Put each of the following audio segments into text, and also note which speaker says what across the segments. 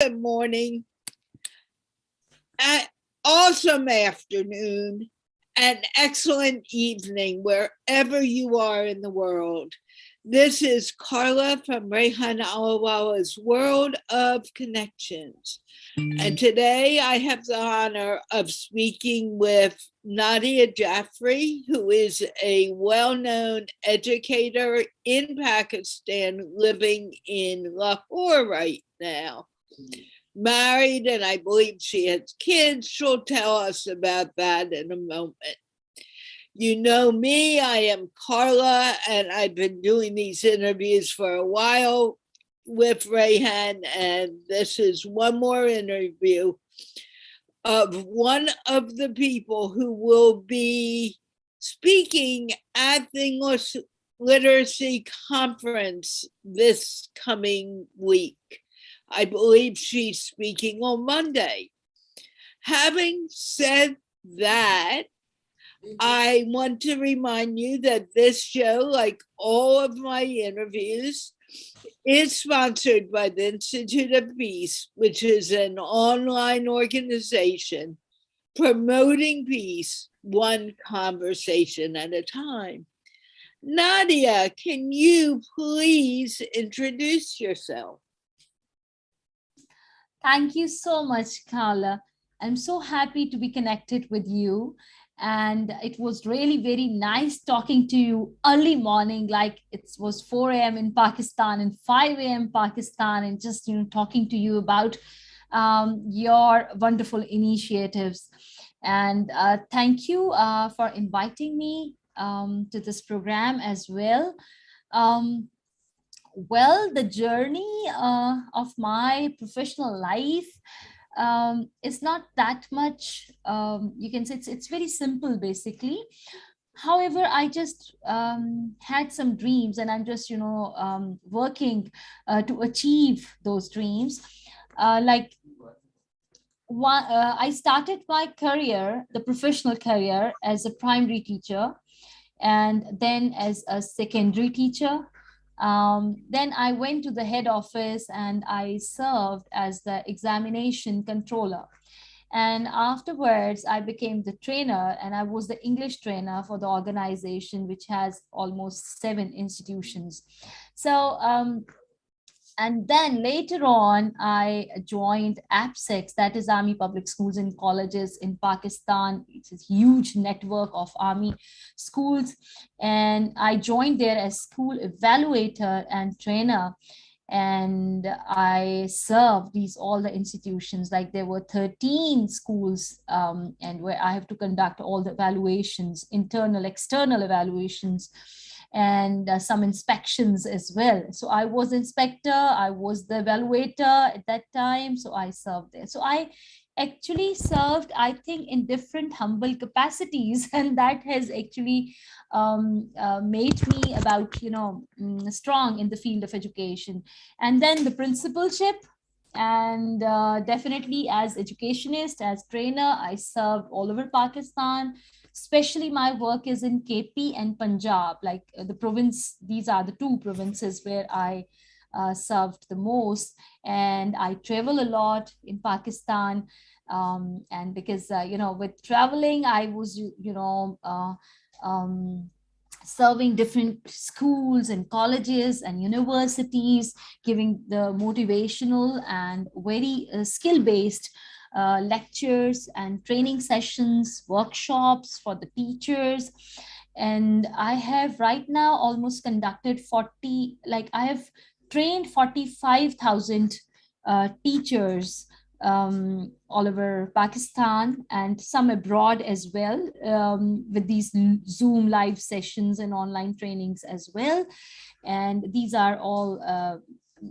Speaker 1: Good morning, awesome afternoon, and excellent evening wherever you are in the world. This is Carla from Rehan Allahwala's World of Connections. And today I have the honor of speaking with Nadia Jaffery, who is a well-known educator in Pakistan living in Lahore right now. Married, and I believe she has kids. She'll tell us about that in a moment. You know me, I am Carla, and I've been doing these interviews for a while with Rehan, and this is one more interview of one of the people who will be speaking at the English Literacy Conference this coming week. I believe she's speaking on Monday. Having said that, I want to remind you that this show, like all of my interviews, is sponsored by the Institute of Peace, which is an online organization promoting peace one conversation at a time. Nadia, can you please introduce yourself?
Speaker 2: Thank you so much, Carla. I'm so happy to be connected with you. And it was really very nice talking to you early morning, like it was 4 a.m. in Pakistan and 5 a.m. Pakistan, and just talking to you about your wonderful initiatives. And thank you for inviting me to this program as well. Well, the journey of my professional life is not that much, you can say it's very simple basically. However, I just had some dreams, and I'm just working to achieve those dreams. I started my career, the professional career, as a primary teacher, and then as a secondary teacher. Then I went to the head office and I served as the examination controller. And afterwards, I became the trainer, and I was the English trainer for the organization, which has almost 7 institutions. So, and then later on, I joined APSEX, that is Army Public Schools and Colleges in Pakistan. It's a huge network of Army schools. And I joined there as school evaluator and trainer. And I served all the institutions, like there were 13 schools, and where I have to conduct all the evaluations, internal, external evaluations, and some inspections as well. So I was inspector, I was the evaluator at that time, so I served there. So I actually served, I think, in different humble capacities, and that has actually made me about strong in the field of education. And then the principalship, and definitely as educationist, as trainer, I served all over Pakistan. Especially my work is in KP and Punjab, like the province. These are the 2 provinces where I served the most. And I travel a lot in Pakistan. And because, with traveling, I was, serving different schools and colleges and universities, giving the motivational and very skill-based lectures and training sessions, workshops for the teachers. And I have right now almost conducted 40, like I have trained 45,000 teachers all over Pakistan, and some abroad as well, with these Zoom live sessions and online trainings as well. And these are all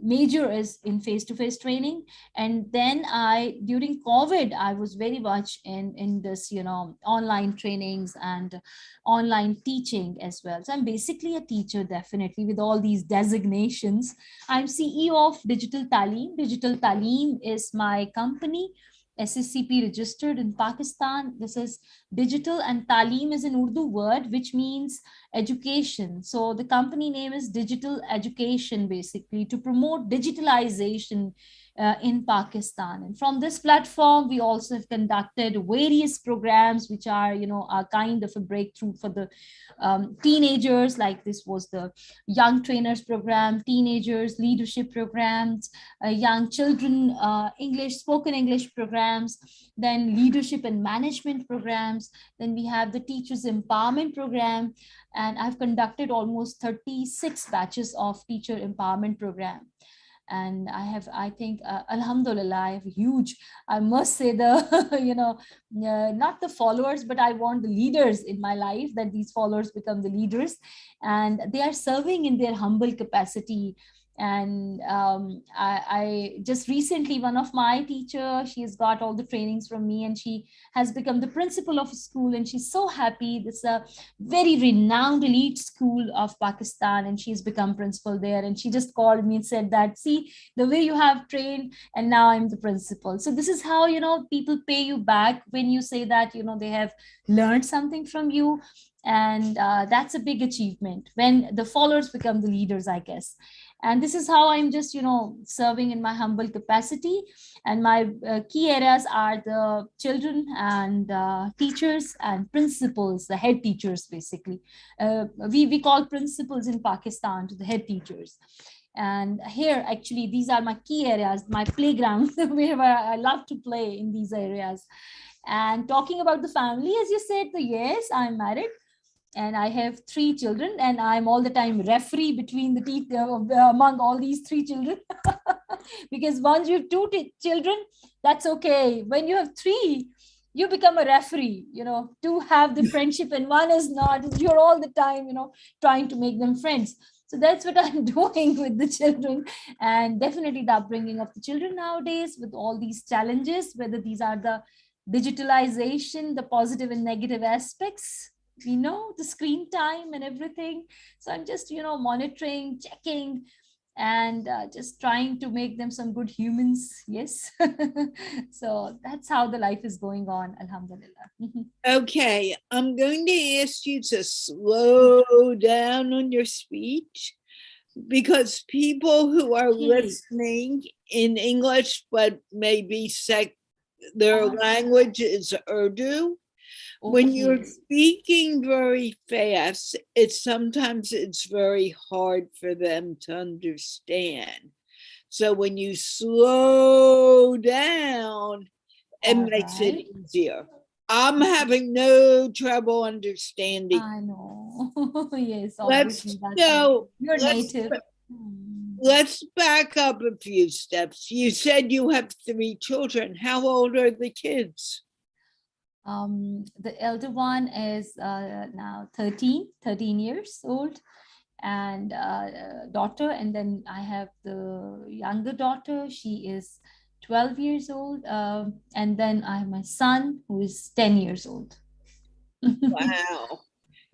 Speaker 2: major is in face-to-face training. And then during COVID, I was very much in this online trainings and online teaching as well. So I'm basically a teacher, definitely, with all these designations. I'm CEO of Digital Talim. Digital Talim is my company, SSCP registered in Pakistan. This is digital, and Talim is an Urdu word which means education. So the company name is Digital Education, basically to promote digitalization in Pakistan. And from this platform, we also have conducted various programs, which are, a kind of a breakthrough for the teenagers. Like this was the Young Trainers Program, Teenagers Leadership Programs, Young Children Spoken English Programs, then Leadership and Management Programs. Then we have the Teachers Empowerment Program. And I've conducted almost 36 batches of Teacher Empowerment Program. And I think, Alhamdulillah, I have huge, I must say, the, not the followers, but I want the leaders in my life, that these followers become the leaders, and they are serving in their humble capacity. And I just recently, one of my teacher, she has got all the trainings from me, and she has become the principal of a school, and she's so happy. This is a very renowned elite school of Pakistan, and she's become principal there. And she just called me and said that, see, the way you have trained, and now I'm the principal. So this is how, people pay you back when you say that, they have learned something from you. And that's a big achievement when the followers become the leaders, I guess. And this is how I'm just, serving in my humble capacity. And my key areas are the children and teachers and principals, the head teachers, basically. We call principals in Pakistan to the head teachers. And here, actually, these are my key areas, my playground, where I love to play in these areas. And talking about the family, as you said, yes, I'm married. And I have 3 children, and I'm all the time referee between the among all these 3 children. Because once you have 2 children, that's okay. When you have 3, you become a referee, to have the friendship, and one is not. You're all the time, trying to make them friends. So that's what I'm doing with the children. And definitely the upbringing of the children nowadays, with all these challenges, whether these are the digitalization, the positive and negative aspects, the screen time and everything. So I'm just, monitoring, checking, and just trying to make them some good humans. Yes. So that's how the life is going on, Alhamdulillah.
Speaker 1: Okay, I'm going to ask you to slow down on your speech, because people who are listening in English, but maybe their language is Urdu, when you're speaking very fast, sometimes it's very hard for them to understand. So when you slow down, it makes it easier. I'm having no trouble understanding.
Speaker 2: I know. Yes,
Speaker 1: obviously.
Speaker 2: You're native.
Speaker 1: Let's back up a few steps. You said you have 3 children. How old are the kids?
Speaker 2: The elder one is now 13 years old, and daughter. And then I have the younger daughter. She is 12 years old. And then I have my son, who is 10 years old.
Speaker 1: Wow.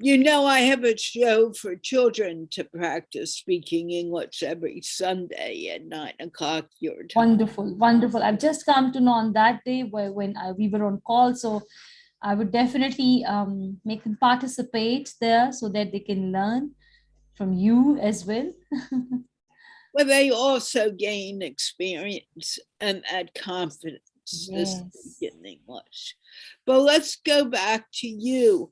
Speaker 1: I have a show for children to practice speaking English every Sunday at 9:00 your time.
Speaker 2: Wonderful. I've just come to know on that day when we were on call. So I would definitely make them participate there so that they can learn from you as well.
Speaker 1: Well, they also gain experience and add confidence as they get in English. But let's go back to you.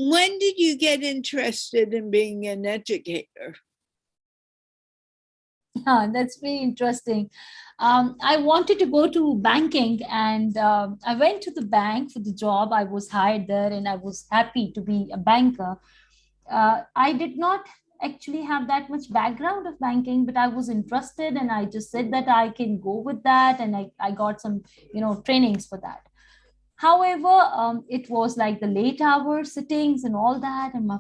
Speaker 1: When did you get interested in being an educator?
Speaker 2: That's very interesting. I wanted to go to banking, and I went to the bank for the job. I was hired there, and I was happy to be a banker. I did not actually have that much background of banking, but I was interested, and I just said that I can go with that, and I got some, trainings for that. However, it was like the late hour sittings and all that, and my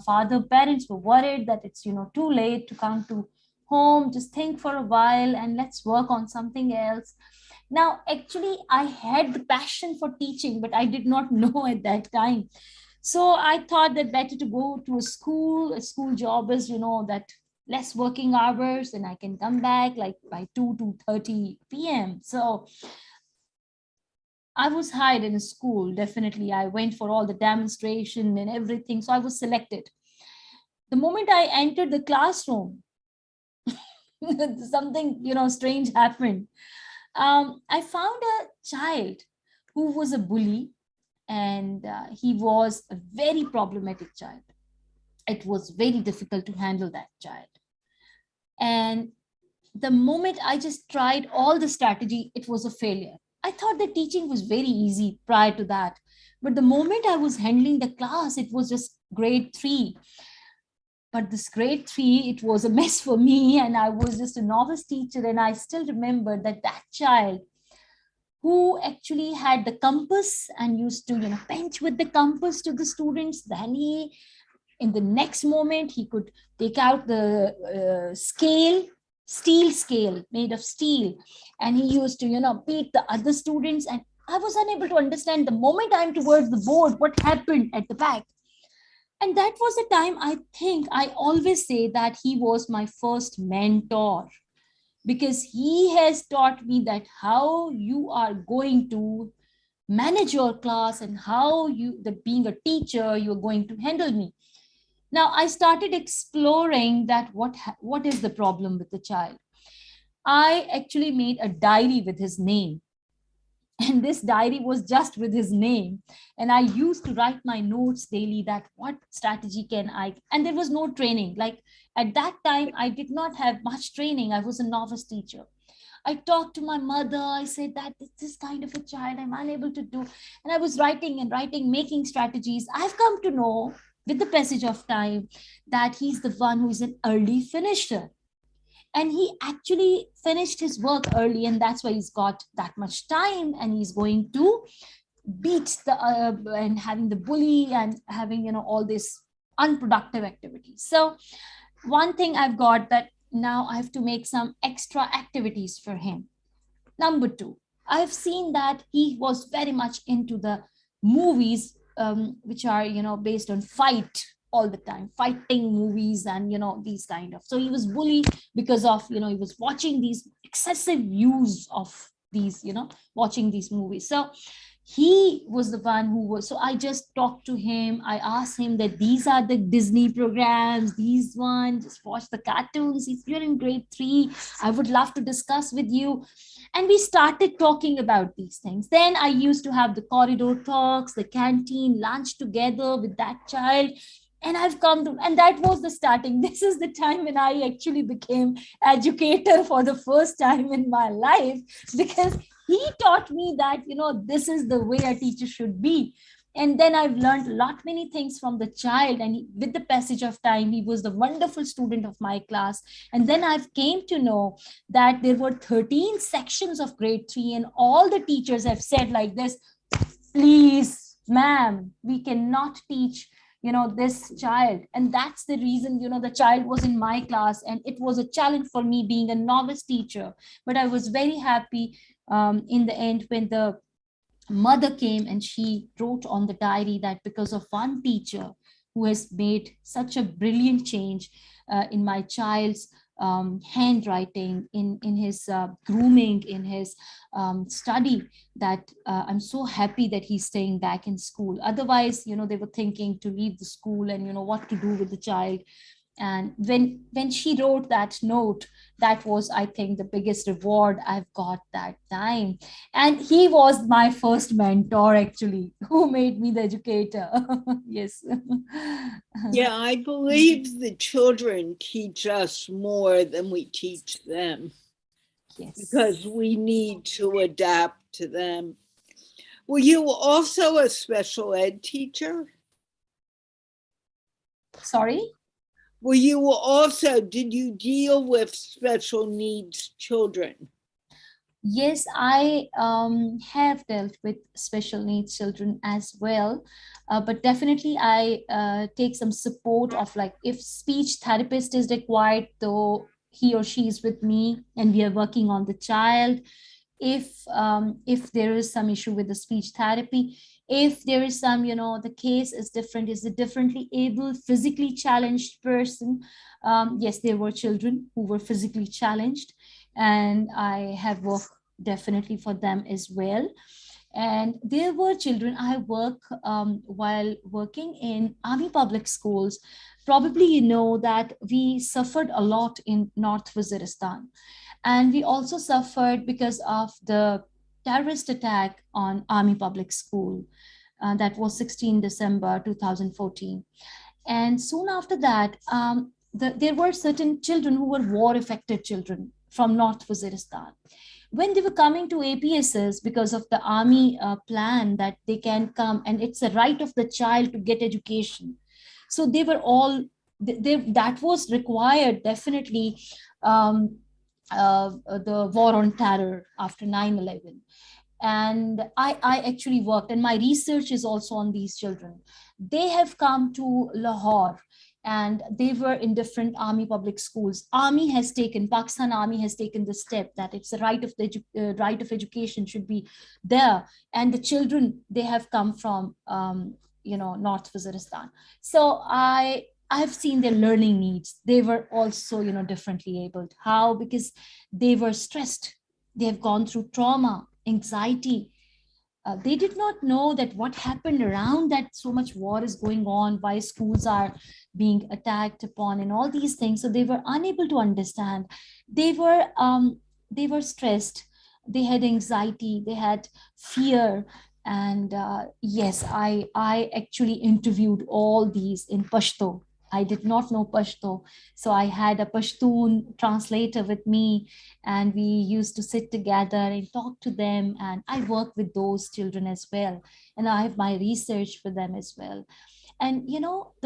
Speaker 2: parents were worried that it's, too late to come to home, just think for a while and let's work on something else. Now, actually, I had the passion for teaching, but I did not know at that time. So I thought that better to go to a school job is, that less working hours, and I can come back like by 2:30 p.m. So I was hired in a school. Definitely, I went for all the demonstration and everything. So I was selected. The moment I entered the classroom, something, strange happened. I found a child who was a bully, and he was a very problematic child. It was very difficult to handle that child. And the moment I just tried all the strategy, it was a failure. I thought the teaching was very easy prior to that. But the moment I was handling the class, it was just grade three. But this grade three, it was a mess for me. And I was just a novice teacher. And I still remember that that child who actually had the compass and used to, pinch with the compass to the students, then he, in the next moment, he could take out the steel scale made of steel, and he used to beat the other students. And I was unable to understand, the moment I'm towards the board, what happened at the back. And that was the time, I think I always say that he was my first mentor, because he has taught me that how you are going to manage your class, and how you, that being a teacher, you're going to handle me. Now I started exploring that what is the problem with the child. I actually made a diary with his name, and this diary was just with his name. And I used to write my notes daily, that what strategy can I, and there was no training. Like at that time, I did not have much training. I was a novice teacher. I talked to my mother. I said that this kind of a child I'm unable to do. And I was writing and writing, making strategies. I've come to know with the passage of time that he's the one who is an early finisher. And he actually finished his work early, and that's why he's got that much time, and he's going to beat the and having the bully and having all this unproductive activities. So one thing I've got, that now I have to make some extra activities for him. Number two, I've seen that he was very much into the movies, which are based on fight, all the time fighting movies, and these kind of. So he was bullied because of he was watching these excessive use of these watching these movies. So he was the one who was, so I just talked to him. I asked him that these are the Disney programs, these ones, just watch the cartoons. If you're in grade three, I would love to discuss with you. And we started talking about these things. Then I used to have the corridor talks, the canteen lunch together with that child. And I've come to, and that was the starting. This is the time when I actually became educator for the first time in my life, because he taught me that this is the way a teacher should be. And then I've learned a lot many things from the child, and with the passage of time, he was the wonderful student of my class. And then I've came to know that there were 13 sections of grade 3, and all the teachers have said like this: please, ma'am, we cannot teach this child. And that's the reason the child was in my class, and it was a challenge for me being a novice teacher. But I was very happy in the end when the mother came and she wrote on the diary that because of one teacher who has made such a brilliant change in my child's handwriting, in his grooming, in his study, that I'm so happy that he's staying back in school. Otherwise, they were thinking to leave the school and what to do with the child. And when she wrote that note, that was, I think, the biggest reward I've got that time. And he was my first mentor, actually, who made me the educator. Yes.
Speaker 1: Yeah, I believe the children teach us more than we teach them. Yes. Because we need to adapt to them. Were you also a special ed teacher?
Speaker 2: Sorry?
Speaker 1: Were you also, did you deal with special needs children?
Speaker 2: Yes, I have dealt with special needs children as well. But definitely I take some support of, like, if speech therapist is required, though he or she is with me and we are working on the child. If there is some issue with the speech therapy, if there is some, the case is different, is a differently able, physically challenged person. Yes, there were children who were physically challenged, and I have worked definitely for them as well. And there were children I work while working in army public schools. probably you know that we suffered a lot in North Waziristan. And we also suffered because of the terrorist attack on Army Public School. That was 16 December 2014. And soon after that, there were certain children who were war-affected children from North Waziristan. When they were coming to APSs because of the army plan that they can come, and it's a right of the child to get education. So they were all, that was required definitely, the war on terror after 9/11. And I actually worked, and my research is also on these children. They have come to Lahore, and they were in different army public schools. Pakistan Army has taken the step that it's the right of right of education should be there. And the children, they have come from, North Waziristan. So I have seen their learning needs. They were also, differently abled. How? Because they were stressed. They have gone through trauma, anxiety. They did not know that what happened around that so much war is going on, why schools are being attacked upon, and all these things. So they were unable to understand. They were stressed. They had anxiety. They had fear. And yes, I actually interviewed all these in Pashto. I did not know Pashto. So I had a Pashtun translator with me, and we used to sit together and talk to them. And I work with those children as well. And I have my research for them as well. And,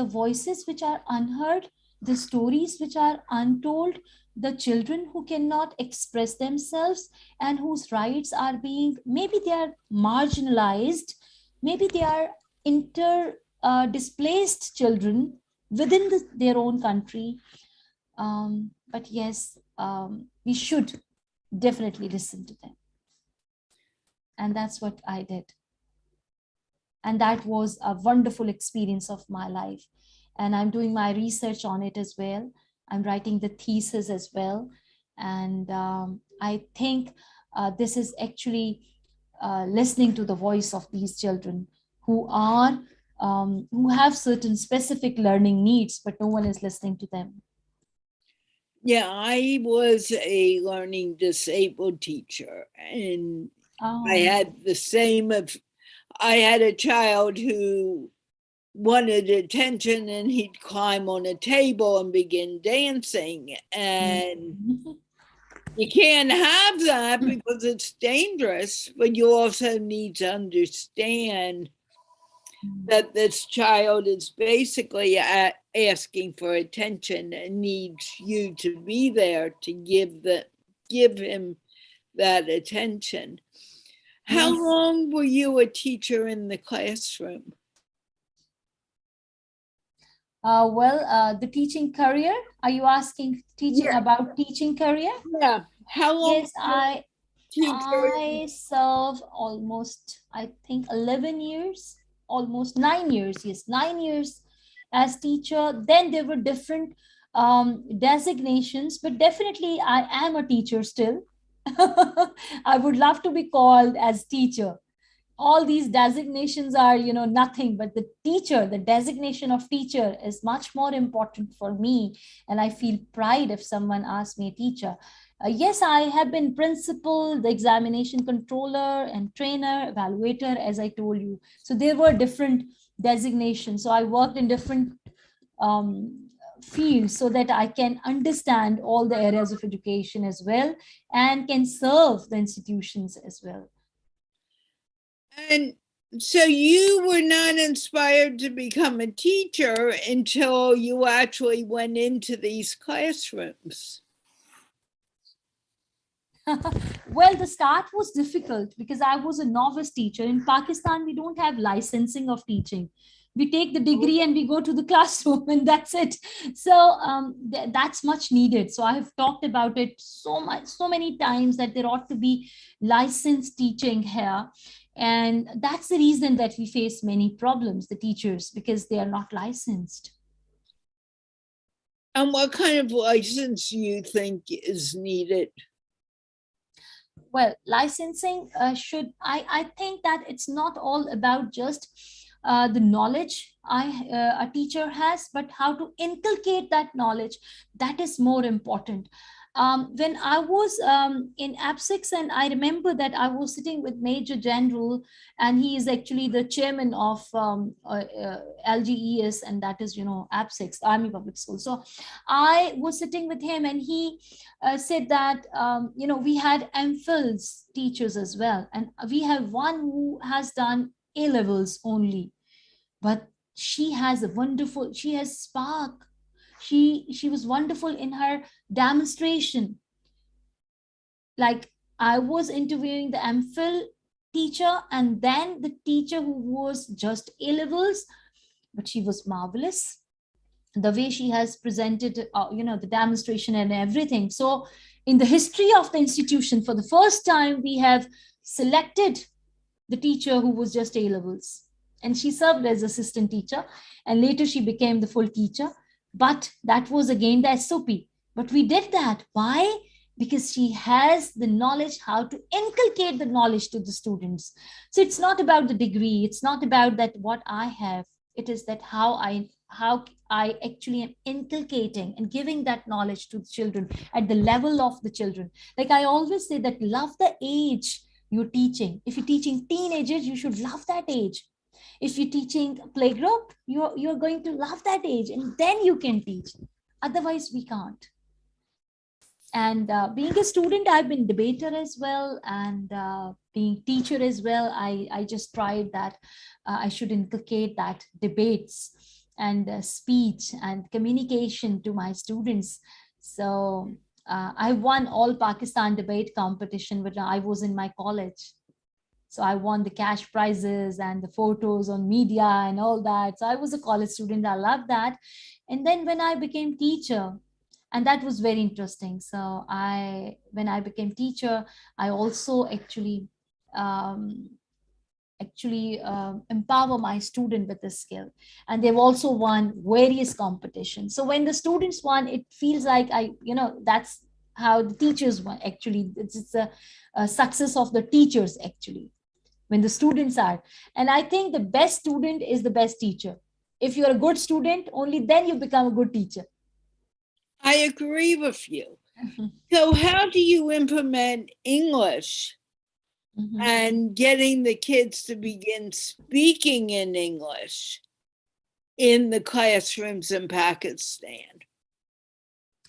Speaker 2: the voices which are unheard, the stories which are untold, the children who cannot express themselves and whose rights are being, maybe they are marginalized, maybe they are displaced children within their own country. But yes, we should definitely listen to them. And that's what I did. And that was a wonderful experience of my life. And I'm doing my research on it as well. I'm writing the thesis as well. And I think this is actually listening to the voice of these children who have certain specific learning needs, but no one is listening to them.
Speaker 1: Yeah, I was a learning disabled teacher, and I had the same I had a child who wanted attention, and he'd climb on a table and begin dancing. And you can't have that because it's dangerous, but you also need to understand that this child is basically asking for attention and needs you to be there to give him that attention. How long were you a teacher in the classroom?
Speaker 2: The teaching career. Are you asking about teaching career?
Speaker 1: Yeah. How long?
Speaker 2: Yes, I serve almost, I think, 11 years, almost 9 years. Yes, 9 years as teacher. Then there were different designations, but definitely I am a teacher still. I would love to be called as teacher. All these designations are, nothing, but the teacher, the designation of teacher is much more important for me. And I feel pride if someone asks me teacher. Yes, I have been principal, the examination controller, and trainer, evaluator, as I told you. So there were different designations. So I worked in different fields so that I can understand all the areas of education as well and can serve the institutions as well.
Speaker 1: And so you were not inspired to become a teacher until you actually went into these classrooms.
Speaker 2: Well, the start was difficult because I was a novice teacher. In Pakistan, we don't have licensing of teaching. We take the degree and we go to the classroom and that's it. So that's much needed. So I have talked about it so many times that there ought to be licensed teaching here. And that's the reason that we face many problems, the teachers, because they are not licensed.
Speaker 1: And what kind of license do you think is needed?
Speaker 2: Well, licensing I think that it's not all about just the knowledge a teacher has, but how to inculcate that knowledge, that is more important. When I was in AP6, and I remember that I was sitting with Major General, and he is actually the chairman of LGES, and that is, AP6, Army Public School. So I was sitting with him, and he said that, we had MPhils teachers as well. And we have one who has done A levels only, but she has spark. She was wonderful in her demonstration. Like, I was interviewing the MPhil teacher, and then the teacher who was just A levels, but she was marvelous. The way she has presented, the demonstration and everything. So in the history of the institution, for the first time, we have selected the teacher who was just A levels, and she served as assistant teacher, and later she became the full teacher. But that was again the SOP. But we did that. Why? Because she has the knowledge how to inculcate the knowledge to the students. So it's not about the degree. It's not about that what I have. It is that how I actually am inculcating and giving that knowledge to the children at the level of the children. Like I always say that love the age you're teaching. If you're teaching teenagers, you should love that age. If you're teaching playgroup, you're going to love that age, and then you can teach. Otherwise, we can't. And being a student, I've been debater as well, and being teacher as well. I just tried that I should inculcate that debates and speech and communication to my students. So I won all Pakistan debate competition when I was in my college. So I won the cash prizes and the photos on media and all that. So I was a college student. I loved that. And then when I became teacher, and that was very interesting. So when I became teacher, I also actually empower my student with this skill, and they've also won various competitions. So when the students won, it feels like that's how the teachers won. Actually, it's a success of the teachers actually when the students are. And I think the best student is the best teacher. If you're a good student, only then you become a good teacher.
Speaker 1: I agree with you. So how do you implement English and getting the kids to begin speaking in English in the classrooms in Pakistan?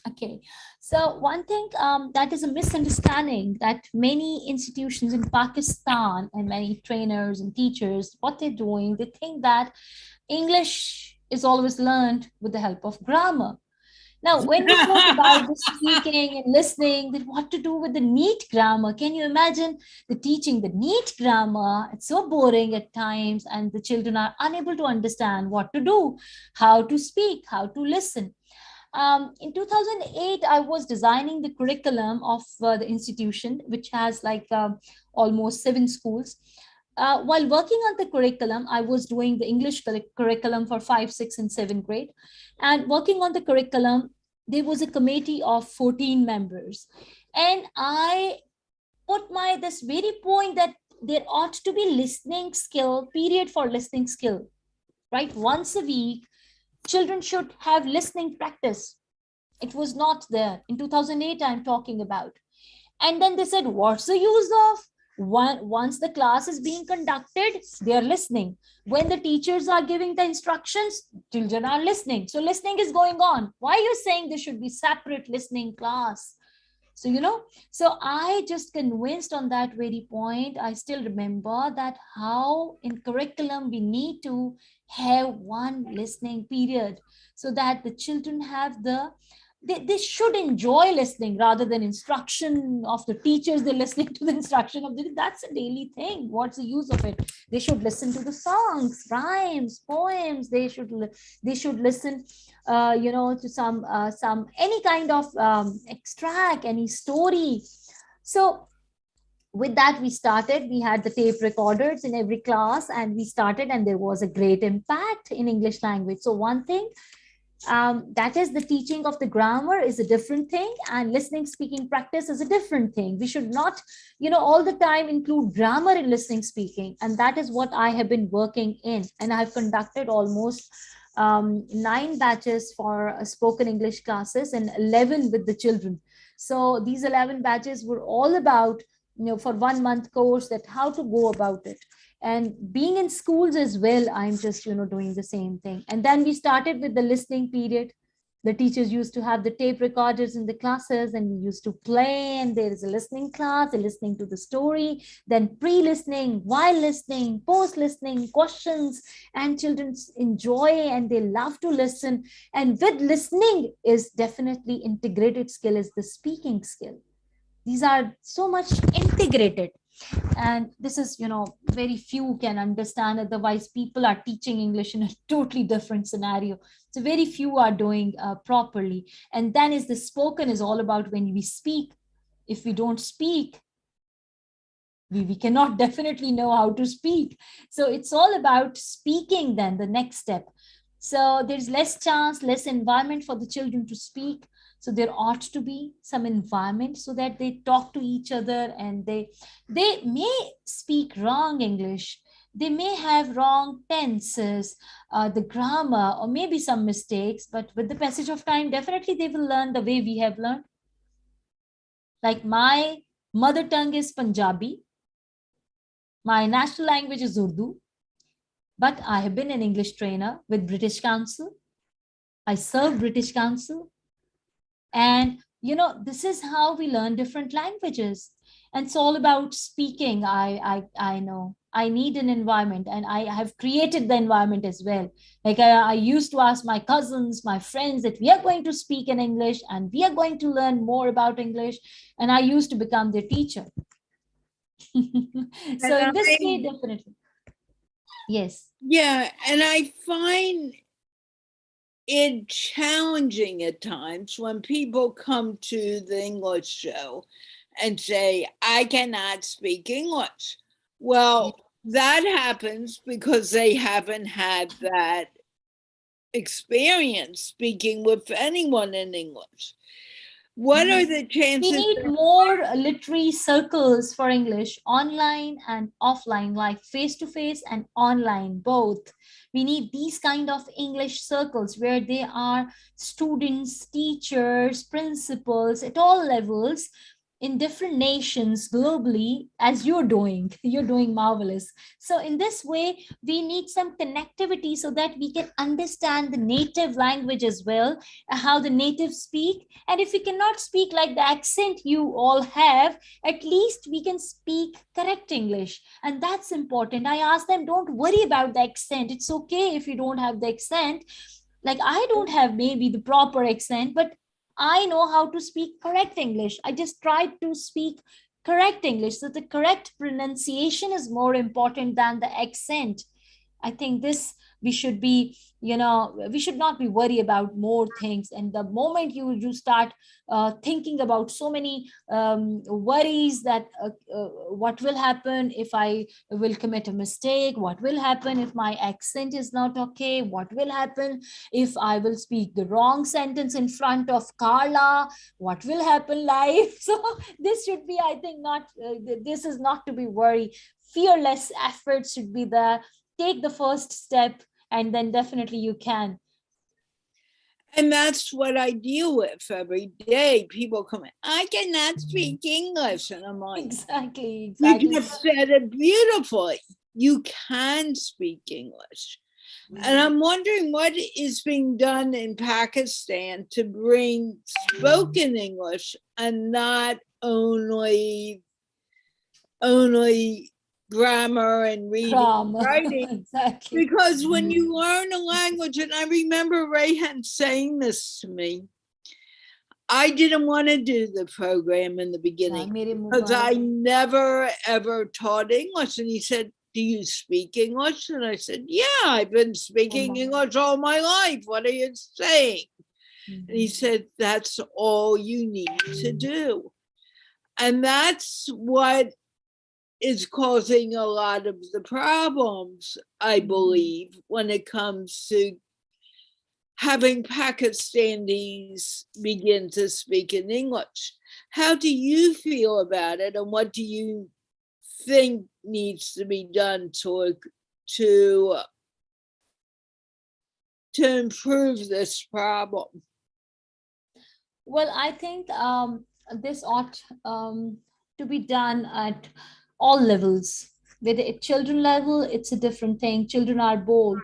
Speaker 2: Okay, so one thing that is a misunderstanding that many institutions in Pakistan and many trainers and teachers, what they're doing, they think that English is always learned with the help of grammar. Now, when we talk about the speaking and listening, then what to do with the neat grammar? Can you imagine the teaching the neat grammar? It's so boring at times, and the children are unable to understand what to do, how to speak, how to listen. In 2008, I was designing the curriculum of the institution, which has like almost 7 schools. While working on the curriculum, I was doing the English curriculum for 5, 6, and 7th grade. And working on the curriculum, there was a committee of 14 members. And I put this very point that there ought to be listening skill, period for listening skill, right? Once a week, children should have listening practice. It was not there. In 2008, I'm talking about. And then they said, what's the use of? Once the class is being conducted, they are listening. When the teachers are giving the instructions, children are listening. So listening is going on. Why are you saying there should be separate listening class? So, so I just convinced on that very point. I still remember that how in curriculum we need to have one listening period so that the children have they should enjoy listening rather than instruction of the teachers. They're listening to the instruction of that's a daily thing. What's the use of it? They should listen to the songs, rhymes, poems. They should listen to some any kind of extract, any story. So with that, we started. We had the tape recorders in every class, and we started, and there was a great impact in English language. So one thing, That is, the teaching of the grammar is a different thing, and listening speaking practice is a different thing. We should not, all the time include grammar in listening speaking, and that is what I have been working in. And I've conducted almost 9 batches for spoken English classes and 11 with the children. So these 11 batches were all about, for 1 month course, that how to go about it. And being in schools as well, I'm just doing the same thing. And then we started with the listening period. The teachers used to have the tape recorders in the classes, and we used to play, and there is a listening class, a listening to the story, then pre-listening, while listening, post-listening, questions, and children enjoy and they love to listen. And with listening is definitely integrated skill is the speaking skill. These are so much integrated, and this is very few can understand. Otherwise people are teaching English in a totally different scenario, so very few are doing properly. And then is the spoken is all about when we speak. If we don't speak, we cannot definitely know how to speak. So it's all about speaking, then the next step. So there's less chance, less environment for the children to speak. So there ought to be some environment so that they talk to each other, and they may speak wrong English. They may have wrong tenses, the grammar, or maybe some mistakes, but with the passage of time, definitely they will learn the way we have learned. Like my mother tongue is Punjabi. My national language is Urdu, but I have been an English trainer with British Council. I serve British Council. And, this is how we learn different languages. And it's all about speaking. I know I need an environment, and I have created the environment as well. Like I used to ask my cousins, my friends, that we are going to speak in English and we are going to learn more about English. And I used to become their teacher. So in this way, definitely. Yes.
Speaker 1: Yeah. And I find it challenging at times when people come to the English show and say, I cannot speak English. Well, that happens because they haven't had that experience speaking with anyone in English. What are the chances?
Speaker 2: We need more literary circles for English, online and offline, like face-to-face and online, both. We need these kind of English circles where there are students, teachers, principals at all levels in different nations globally, as you're doing marvelous. So in this way, we need some connectivity so that we can understand the native language as well, how the natives speak. And if we cannot speak like the accent you all have, at least we can speak correct English. And that's important. I ask them, don't worry about the accent. It's okay if you don't have the accent. Like I don't have maybe the proper accent, but I know how to speak correct English. I just tried to speak correct English. So the correct pronunciation is more important than the accent. I think this we should be, we should not be worried about more things. And the moment you start thinking about so many worries that what will happen if I will commit a mistake, what will happen if my accent is not okay, what will happen if I will speak the wrong sentence in front of Carla, what will happen live. So this should be, I think, not this is not to be worried. Fearless efforts should be there. Take the first step, and then definitely you can.
Speaker 1: And that's what I deal with every day. People come in, I cannot speak English. And I'm like,
Speaker 2: exactly.
Speaker 1: You just said it beautifully. You can speak English. Mm-hmm. And I'm wondering what is being done in Pakistan to bring spoken English and not only grammar and reading and writing.
Speaker 2: Exactly.
Speaker 1: Because when you learn a language, and I remember Rehan saying this to me, I didn't want to do the program in the beginning because I never ever taught English. And he said, do you speak English? And I said, yeah, I've been speaking English all my life. What are you saying? Mm-hmm. And he said, that's all you need to do. And that's what is causing a lot of the problems, I believe, when it comes to having Pakistanis begin to speak in English. How do you feel about it, and what do you think needs to be done to improve this problem?
Speaker 2: Well, I think this ought to be done at all levels. With the children level, it's a different thing. Children are bold.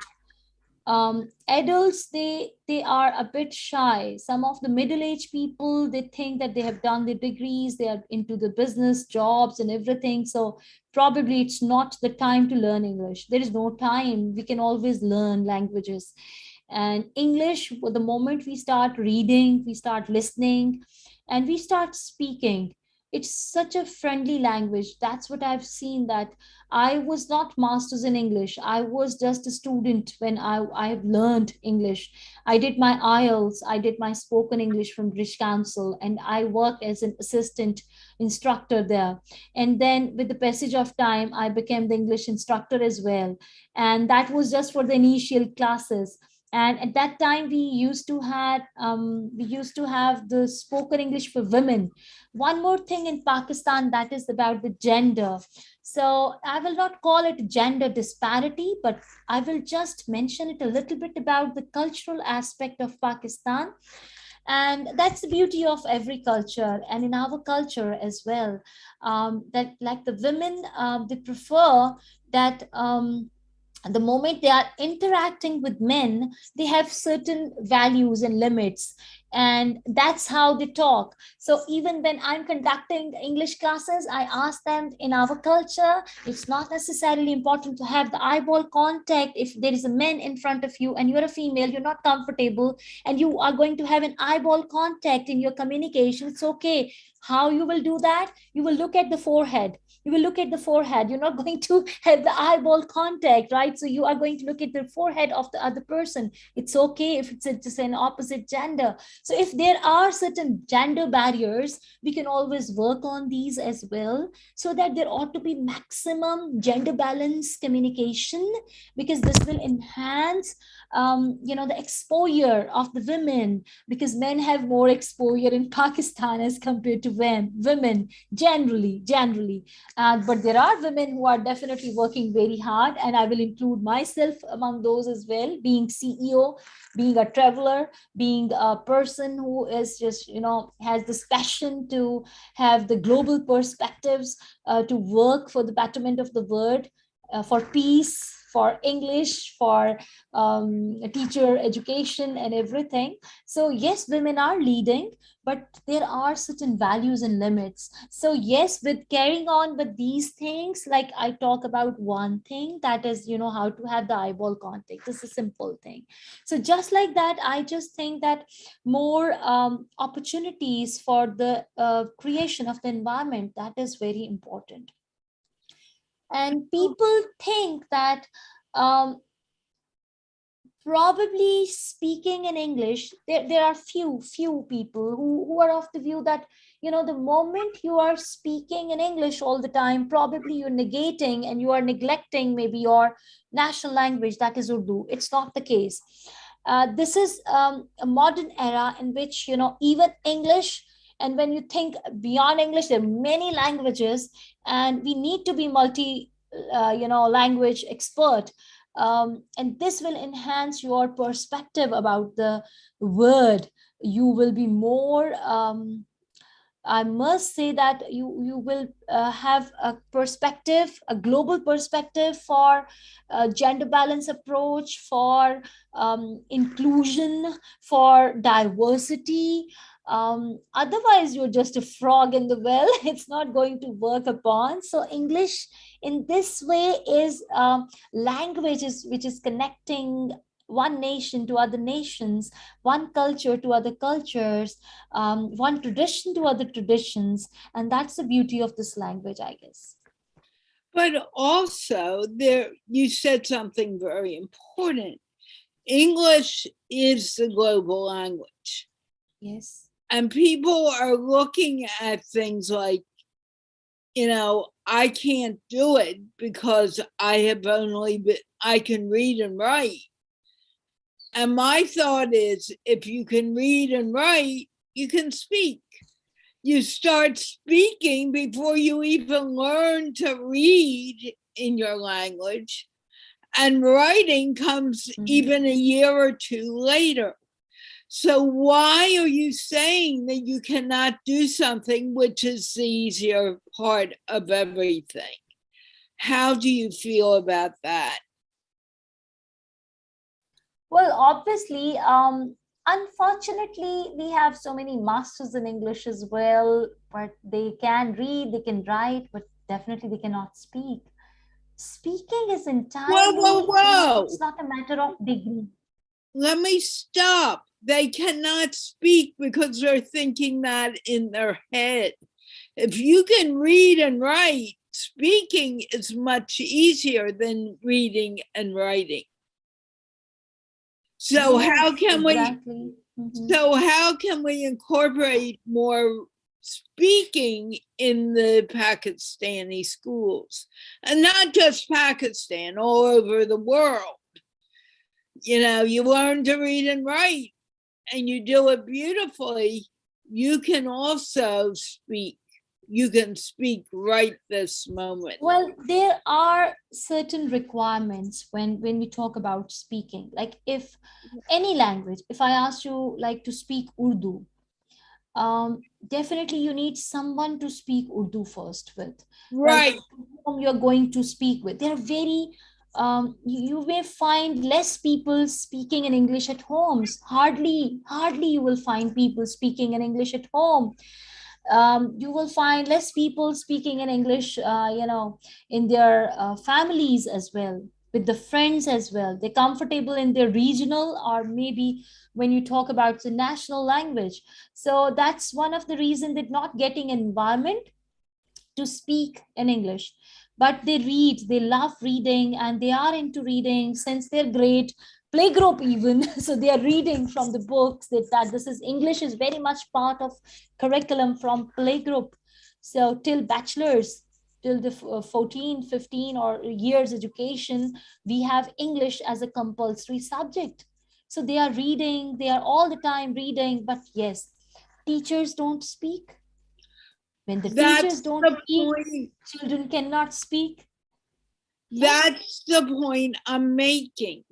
Speaker 2: Adults, they are a bit shy. Some of the middle-aged people, they think that they have done their degrees, they are into the business jobs and everything, so probably it's not the time to learn English. There is no time. We can always learn languages. And English, the moment we start reading, we start listening, and we start speaking, it's such a friendly language. That's what I've seen, that I was not masters in English. I was just a student when I have learned English. I did my IELTS, I did my spoken English from British Council, and I worked as an assistant instructor there. And then with the passage of time, I became the English instructor as well. And that was just for the initial classes. And at that time, we used to have the spoken English for women. One more thing in Pakistan, that is about the gender. So I will not call it gender disparity, but I will just mention it a little bit about the cultural aspect of Pakistan. And that's the beauty of every culture, and in our culture as well, that like the women, they prefer that the moment they are interacting with men, they have certain values and limits, and that's how they talk. So even when I'm conducting English classes, I ask them, in our culture, it's not necessarily important to have the eyeball contact. If there is a man in front of you and you're a female, you're not comfortable, and you are going to have an eyeball contact in your communication, it's okay. How you will do that? You will look at the forehead. You will look at the forehead. You're not going to have the eyeball contact, right? So you are going to look at the forehead of the other person. It's okay if it's just an opposite gender. So if there are certain gender barriers, we can always work on these as well, so that there ought to be maximum gender balance communication, because this will enhance the exposure of the women, because men have more exposure in Pakistan as compared to women generally. But there are women who are definitely working very hard, and I will include myself among those as well, being CEO, being a traveler, being a person who is just, has this passion to have the global perspectives, to work for the betterment of the world, for peace, for English, for teacher education and everything. So yes, women are leading, but there are certain values and limits. So yes, with carrying on with these things, like I talk about one thing, that is, how to have the eyeball contact. This is a simple thing. So just like that, I just think that more opportunities for the creation of the environment, that is very important. And people think that um, probably speaking in English, there are few people who are of the view that, the moment you are speaking in English all the time, probably you're negating and you are neglecting maybe your national language, that is Urdu. It's not the case. This is a modern era in which, even English, and when you think beyond English, there are many languages, and we need to be multi language expert. And this will enhance your perspective about the word. You will be more, I must say that you will have a perspective, a global perspective, for gender balance approach, for inclusion, for diversity. Otherwise, you're just a frog in the well. It's not going to work upon. So English in this way is language which is connecting one nation to other nations, one culture to other cultures, one tradition to other traditions. And that's the beauty of this language, I guess.
Speaker 1: But also, you said something very important. English is the global language.
Speaker 2: Yes.
Speaker 1: And people are looking at things like, I can't do it because I can read and write. And my thought is, if you can read and write, you can speak. You start speaking before you even learn to read in your language. And writing comes even a year or two later. So why are you saying that you cannot do something which is the easier part of everything? How do you feel about that?
Speaker 2: Well, obviously, unfortunately, we have so many masters in English as well, but they can read, they can write, but definitely they cannot speak. Speaking is entirely,
Speaker 1: Whoa.
Speaker 2: it's not a matter of degree.
Speaker 1: Let me stop. They cannot speak because they're thinking that in their head. If you can read and write, speaking is much easier than reading and writing. So
Speaker 2: Yes,
Speaker 1: how can
Speaker 2: exactly.
Speaker 1: we incorporate more speaking in the Pakistani schools? And not just Pakistan, all over the world. You know, you learn to read and write and you do it beautifully. You can also speak. You can speak right this moment.
Speaker 2: Well, there are certain requirements when we talk about speaking. Like if any language, if I ask you like to speak Urdu, definitely you need someone to speak Urdu first with.
Speaker 1: Right.
Speaker 2: Like whom you're going to speak with. They're very you may find less people speaking in English at homes. Hardly you will find people speaking in English at home. You will find less people speaking in English, in their families as well, with the friends as well. They're comfortable in their regional, or maybe when you talk about the national language. So that's one of the reasons they're not getting environment to speak in English. But they read, they love reading, and they are into reading since they're great playgroup even. So they are reading from the books, that this is English is very much part of curriculum from playgroup. So till bachelor's, till the 14 15 or years education, we have English as a compulsory subject. So they are reading, they are all the time reading. But yes, teachers don't speak. When the teachers don't speak, children cannot speak.
Speaker 1: That's the point I'm making,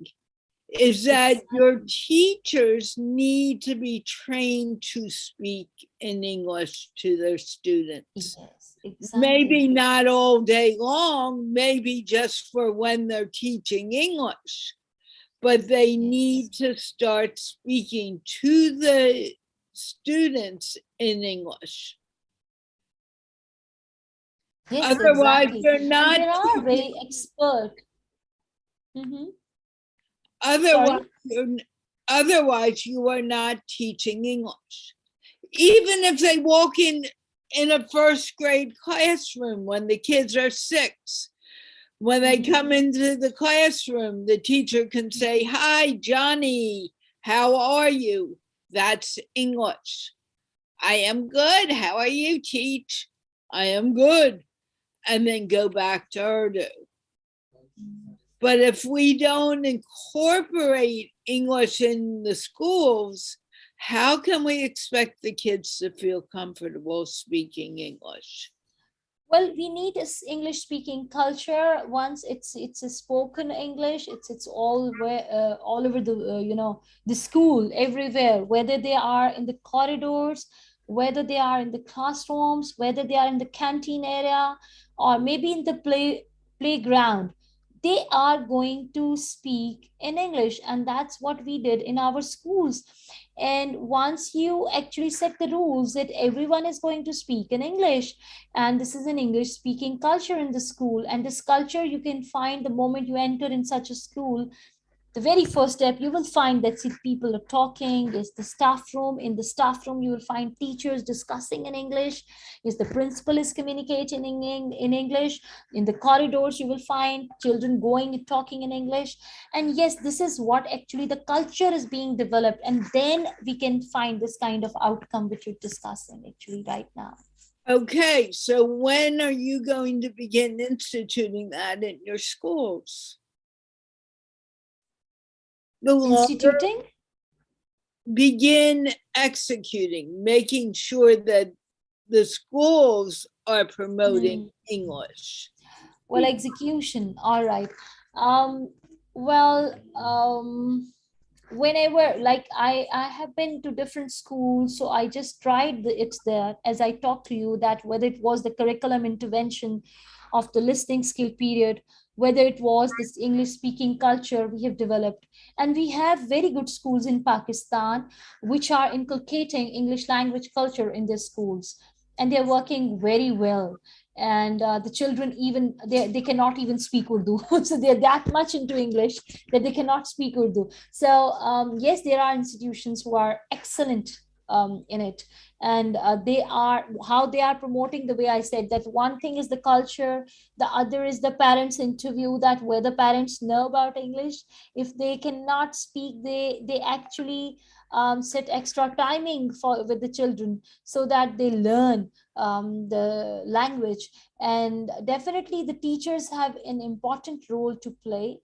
Speaker 1: is that your teachers need to be trained to speak in English to their students.
Speaker 2: Yes, exactly.
Speaker 1: Maybe not all day long, maybe just for when they're teaching English, but they need to start speaking to the students in English.
Speaker 2: Yes,
Speaker 1: Otherwise,
Speaker 2: exactly.
Speaker 1: they're not.
Speaker 2: And they are very expert.
Speaker 1: Otherwise, you are not teaching English. Even if they walk in a first grade classroom when the kids are 6, when they come into the classroom, the teacher can say, "Hi, Johnny, how are you?" That's English. "I am good. How are you, teach?" "I am good." And then go back to Urdu. But if we don't incorporate English in the schools, how can we expect the kids to feel comfortable speaking English?
Speaker 2: Well, we need this English speaking culture. Once it's a spoken English, it's all over the the school, everywhere, whether they are in the corridors, whether they are in the classrooms, whether they are in the canteen area, or maybe in the playground. They are going to speak in English, and that's what we did in our schools. And once you actually set the rules that everyone is going to speak in English, and this is an English speaking culture in the school, and this culture you can find the moment you enter in such a school. The very first step, you will find that people are talking. Is the staff room. In the staff room, you will find teachers discussing in English. Is the principal is communicating in English. In the corridors, you will find children going and talking in English. And yes, this is what actually the culture is being developed, and then we can find this kind of outcome which you're discussing actually right now.
Speaker 1: Okay, so when are you going to begin instituting that in your schools? the longer
Speaker 2: Instituting?
Speaker 1: begin executing, making sure that the schools are promoting English.
Speaker 2: Well, execution. All right. Um, well, whenever, like, I have been to different schools, so I just tried it's there as I talked to you, that whether it was the curriculum intervention of the listening skill period, whether it was this English speaking culture we have developed. And we have very good schools in Pakistan which are inculcating English language culture in their schools, and they're working very well. And the children, even they cannot even speak Urdu. So they're that much into English that they cannot speak Urdu. So yes, there are institutions who are excellent in it. And they are, how they are promoting, the way I said, that one thing is the culture, the other is the parents interview, that whether parents know about English. If they cannot speak, they actually set extra timing for with the children so that they learn the language. And definitely the teachers have an important role to play.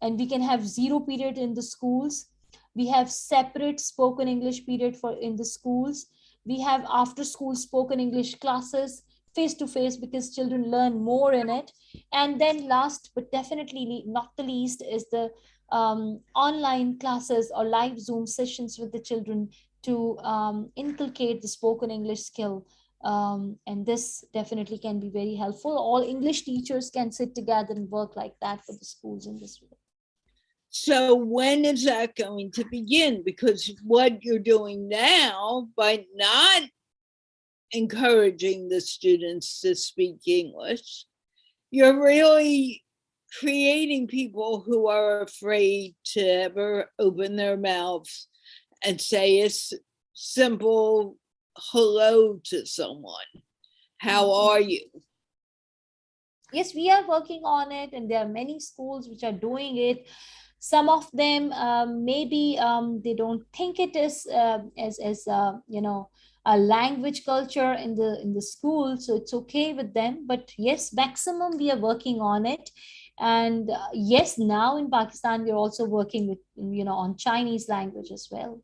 Speaker 2: And we can have zero period in the schools. We have separate spoken English period for in the schools. We have after school spoken English classes face to face, because children learn more in it. And then last but definitely not the least is the online classes or live Zoom sessions with the children to inculcate the spoken English skill. And this definitely can be very helpful. All English teachers can sit together and work like that for the schools in this way.
Speaker 1: So when is that going to begin? Because what you're doing now, by not encouraging the students to speak English, you're really creating people who are afraid to ever open their mouths and say a simple hello to someone. How are you?
Speaker 2: Yes, we are working on it, and there are many schools which are doing it. Some of them maybe they don't think it is as a language culture in the school, so it's okay with them. But yes, maximum we are working on it. And yes, now in Pakistan we're also working with on Chinese language as well.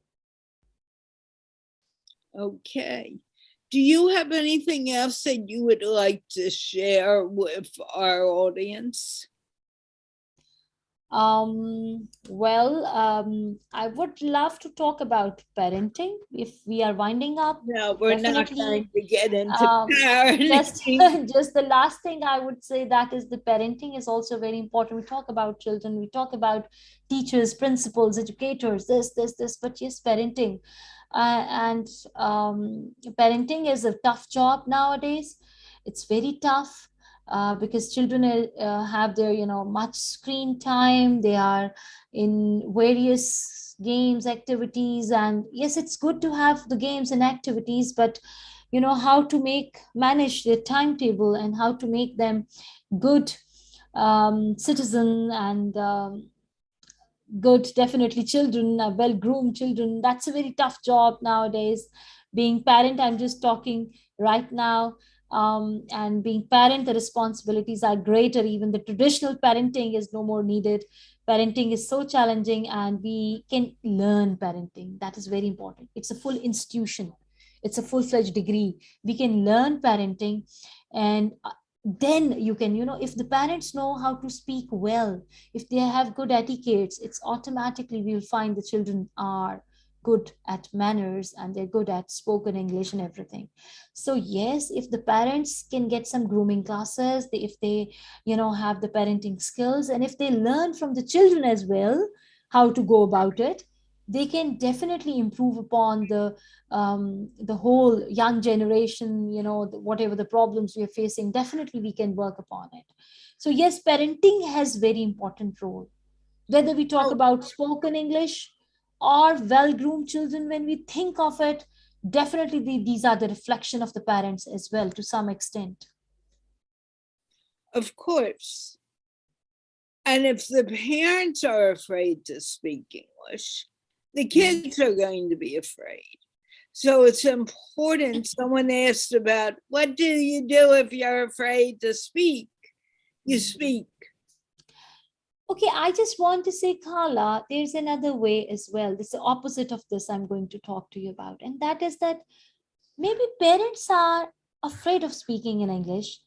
Speaker 1: Okay. Do you have anything else that you would like to share with our audience?
Speaker 2: I would love to talk about parenting if we are winding up.
Speaker 1: No, we're not
Speaker 2: Definitely.
Speaker 1: going to get into
Speaker 2: Just
Speaker 1: parenting.
Speaker 2: just the last thing I would say, that is the parenting is also very important. We talk about children, we talk about teachers, principals, educators, this, but yes, parenting. And parenting is a tough job nowadays. It's very tough because children have their much screen time. They are in various games, activities, and yes, it's good to have the games and activities, but how to manage their timetable and how to make them good citizen and good, definitely children, well groomed children. That's a very tough job nowadays. Being parent, I'm just talking right now. And being parent, the responsibilities are greater. Even the traditional parenting is no more needed. Parenting is so challenging, and we can learn parenting. That is very important. It's a full institution, it's a full-fledged degree. We can learn parenting. And then you can, if the parents know how to speak well, if they have good etiquettes, it's automatically we'll find the children are good at manners and they're good at spoken English and everything. So yes, if the parents can get some grooming classes, if they have the parenting skills, and if they learn from the children as well how to go about it, they can definitely improve upon the whole young generation. Whatever the problems we are facing, definitely we can work upon it. So yes, parenting has very important role, whether we talk
Speaker 1: Oh,
Speaker 2: about spoken English or well-groomed children. When we think of it, definitely these are the reflection of the parents as well to some extent.
Speaker 1: of course. And if the parents are afraid to speak English, the kids are going to be afraid. So it's important. Someone asked about what do you do if you're afraid to speak? You speak.
Speaker 2: Okay, I just want to say, Carla, there's another way as well. This is the opposite of this I'm going to talk to you about. And that is that maybe parents are afraid of speaking in English,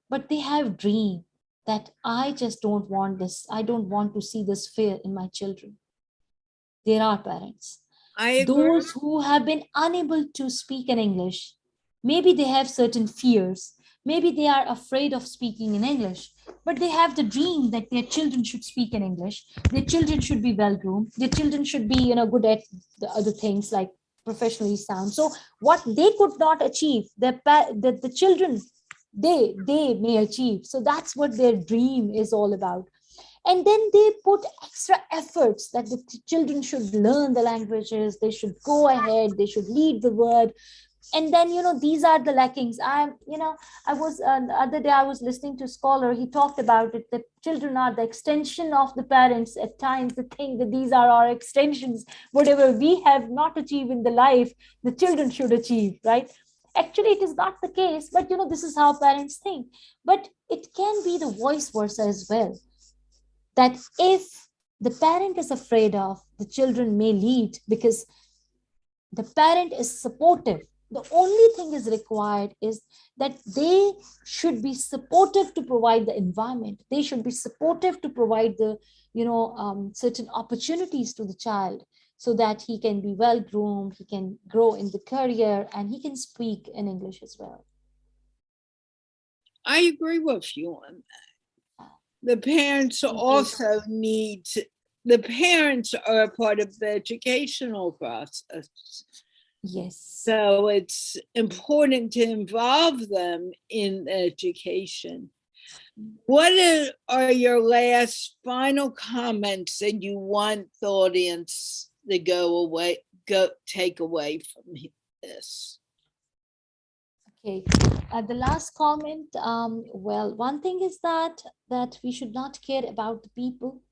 Speaker 2: but they have dream that I just don't want this. I don't want to see this fear in my children. There are parents.
Speaker 1: I agree.
Speaker 2: Those who have been unable to speak in English, maybe they have certain fears. Maybe they are afraid of speaking in English, but they have the dream that their children should speak in English. Their children should be well groomed. Their children should be, good at the other things like professionally sound. So what they could not achieve, the children they may achieve. So that's what their dream is all about. And then they put extra efforts that the children should learn the languages, they should go ahead, they should lead the word. And then these are the lackings. I was the other day I was listening to a scholar. He talked about it, that children are the extension of the parents. At times they think that these are our extensions. Whatever we have not achieved in the life, the children should achieve, right? Actually it is not the case, but this is how parents think. But it can be the vice versa as well, that if the parent is afraid of, the children may lead, because the parent is supportive. The only thing is required is that they should be supportive to provide the environment. They should be supportive to provide the certain opportunities to the child, so that he can be well groomed, he can grow in the career, and he can speak in English as well.
Speaker 1: I agree with you on that. The parents also need to, the parents are a part of the educational process.
Speaker 2: Yes.
Speaker 1: So it's important to involve them in education. What are your last final comments that you want the audience to take away from this?
Speaker 2: Okay, the last comment. Well, one thing is that we should not care about the people.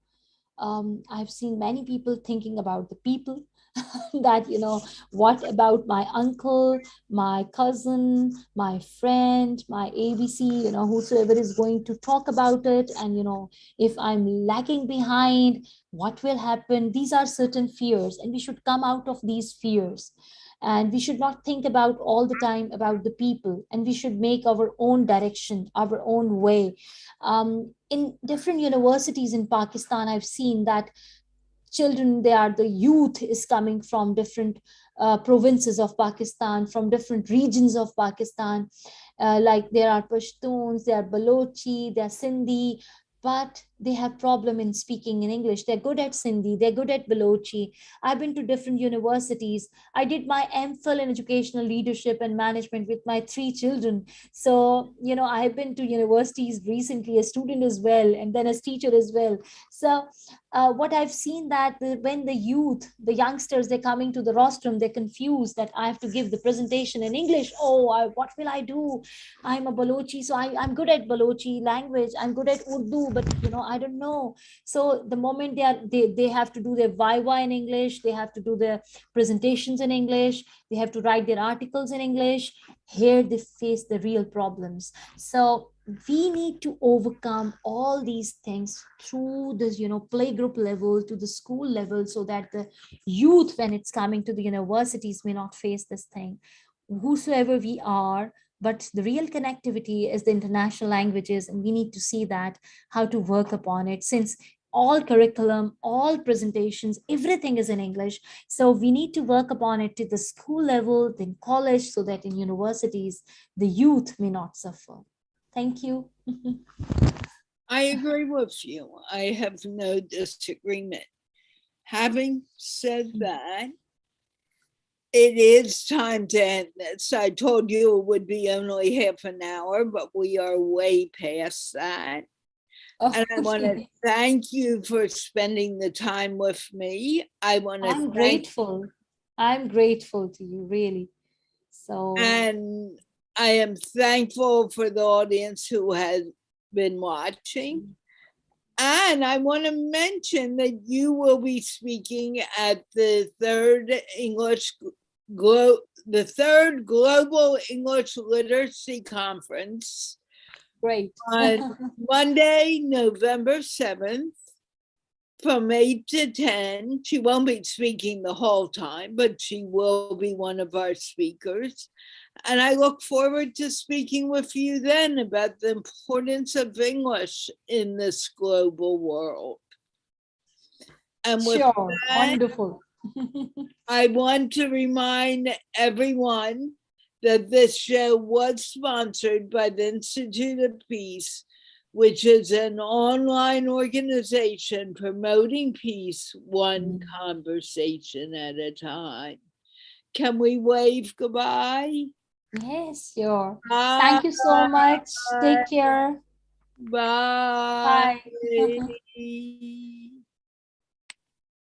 Speaker 2: I've seen many people thinking about the people. That what about my uncle, my cousin, my friend, my ABC, whosoever is going to talk about it, and if I'm lagging behind, what will happen? These are certain fears, and we should come out of these fears. And we should not think about all the time about the people, and we should make our own direction, our own way. In different universities in Pakistan, I've seen that children, they are the youth is coming from different provinces of Pakistan, from different regions of Pakistan. Like there are Pashtuns, there are Balochi, there are Sindhi, but they have problem in speaking in English. They're good at Sindhi, they're good at Balochi. I've been to different universities. I did my MPhil in educational leadership and management with my 3 children. So I've been to universities recently, as student as well, and then as teacher as well. So what I've seen that when the youth, the youngsters, they're coming to the rostrum, they're confused that I have to give the presentation in English. What will I do? I'm a Balochi, so I'm good at Balochi language. I'm good at Urdu, but I don't know. So the moment they have to do their viva in English, they have to do their presentations in English, they have to write their articles in English. Here they face the real problems. So we need to overcome all these things through this playgroup level to the school level, so that the youth, when it's coming to the universities, may not face this thing, whosoever we are. But the real connectivity is the international languages, and we need to see that how to work upon it, since all curriculum, all presentations, everything is in English. So we need to work upon it to the school level, then college, so that in universities the youth may not suffer. Thank you.
Speaker 1: I agree with you. I have no disagreement. Having said that, it is time to end this. I told you it would be only half an hour, but we are way past that. And I want to thank you for spending the time with me.
Speaker 2: I'm grateful. I'm grateful to you, really. So,
Speaker 1: and I am thankful for the audience who has been watching. And I want to mention that you will be speaking at the third Global English Literacy Conference.
Speaker 2: Great.
Speaker 1: On Monday, November 7th from 8 to 10. She won't be speaking the whole time, but she will be one of our speakers. And I look forward to speaking with you then about the importance of English in this global world. And with
Speaker 2: Sure,
Speaker 1: that,
Speaker 2: wonderful.
Speaker 1: I want to remind everyone that this show was sponsored by the Institute of Peace, which is an online organization promoting peace one conversation at a time. Can we wave goodbye?
Speaker 2: Yes, sure.
Speaker 1: Bye.
Speaker 2: Thank you so much. Take care.
Speaker 1: Bye.
Speaker 2: Bye.